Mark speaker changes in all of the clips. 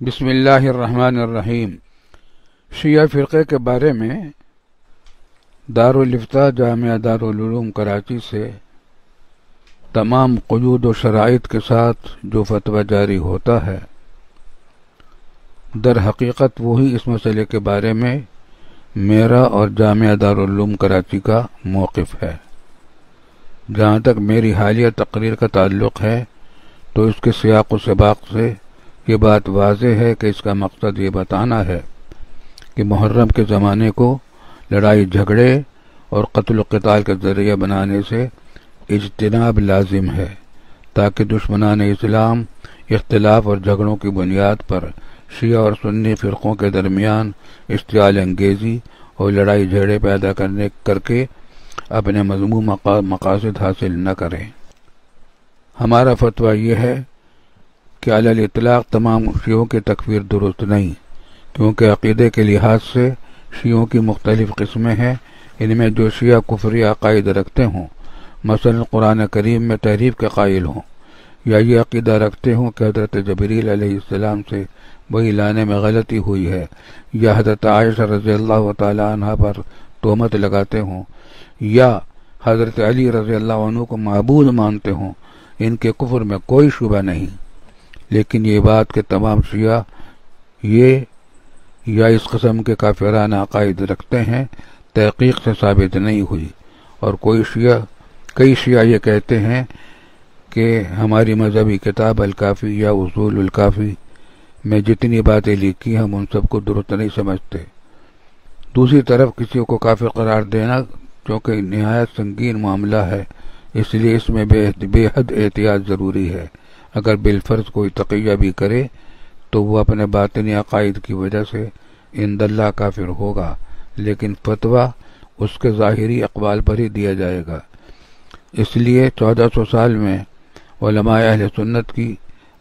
Speaker 1: بسم اللہ الرحمن الرحیم۔ شیعہ فرقے کے بارے میں دارالفتاء جامعہ دارالعلوم کراچی سے تمام قیود و شرائط کے ساتھ جو فتویٰ جاری ہوتا ہے، در حقیقت وہی اس مسئلے کے بارے میں میرا اور جامعہ دارالعلوم کراچی کا موقف ہے۔ جہاں تک میری حالیہ تقریر کا تعلق ہے تو اس کے سیاق و سباق سے یہ بات واضح ہے کہ اس کا مقصد یہ بتانا ہے کہ محرم کے زمانے کو لڑائی جھگڑے اور قتل و قتال کا ذریعہ بنانے سے اجتناب لازم ہے، تاکہ دشمنان اسلام اختلاف اور جھگڑوں کی بنیاد پر شیعہ اور سنی فرقوں کے درمیان اشتعال انگیزی اور لڑائی جھگڑے پیدا کر کے اپنے مذموم مقاصد حاصل نہ کریں۔ ہمارا فتویٰ یہ ہے کہ علی الاطلاق تمام شیعوں کی تکفیر درست نہیں، کیونکہ عقیدے کے لحاظ سے شیعوں کی مختلف قسمیں ہیں۔ ان میں جو شیعہ کفری عقائد رکھتے ہوں، مثلا قرآن کریم میں تحریف کے قائل ہوں، یا یہ عقیدہ رکھتے ہوں کہ حضرت جبریل علیہ السلام سے وہی لانے میں غلطی ہوئی ہے، یا حضرت عائشہ رضی اللہ تعالی عنہ پر تہمت لگاتے ہوں، یا حضرت علی رضی اللہ عنہ کو معبود مانتے ہوں، ان کے کفر میں کوئی شبہ نہیں۔ لیکن یہ بات کہ تمام شیعہ یہ یا اس قسم کے کافرانہ عقائد رکھتے ہیں تحقیق سے ثابت نہیں ہوئی، اور کئی شیعہ یہ کہتے ہیں کہ ہماری مذہبی کتاب الکافی یا اصول الکافی میں جتنی باتیں لکھی ہم ان سب کو درست نہیں سمجھتے۔ دوسری طرف کسی کو کافر قرار دینا چونکہ نہایت سنگین معاملہ ہے، اس لیے اس میں بے حد احتیاط ضروری ہے۔ اگر بالفرض کوئی تقیہ بھی کرے تو وہ اپنے باطنی عقائد کی وجہ سے عند اللہ کافر ہوگا، لیکن فتویٰ اس کے ظاہری اقوال پر ہی دیا جائے گا۔ اس لیے 1400 سال میں علماء اہل سنت کی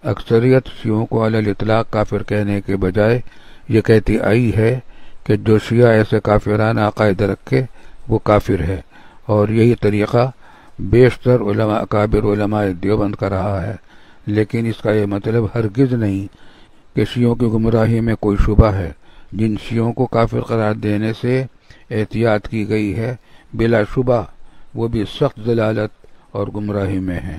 Speaker 1: اکثریت شیعوں کو علی الاطلاق کافر کہنے کے بجائے یہ کہتی آئی ہے کہ جو شیعہ ایسے کافرانہ عقائد رکھے وہ کافر ہے، اور یہی طریقہ بیشتر اکابر علماء دیوبند کا رہا ہے۔ لیکن اس کا یہ مطلب ہرگز نہیں کہ شیعوں کی گمراہی میں کوئی شبہ ہے۔ جن شیعوں کو کافر قرار دینے سے احتیاط کی گئی ہے، بلا شبہ وہ بھی سخت ضلالت اور گمراہی میں ہیں۔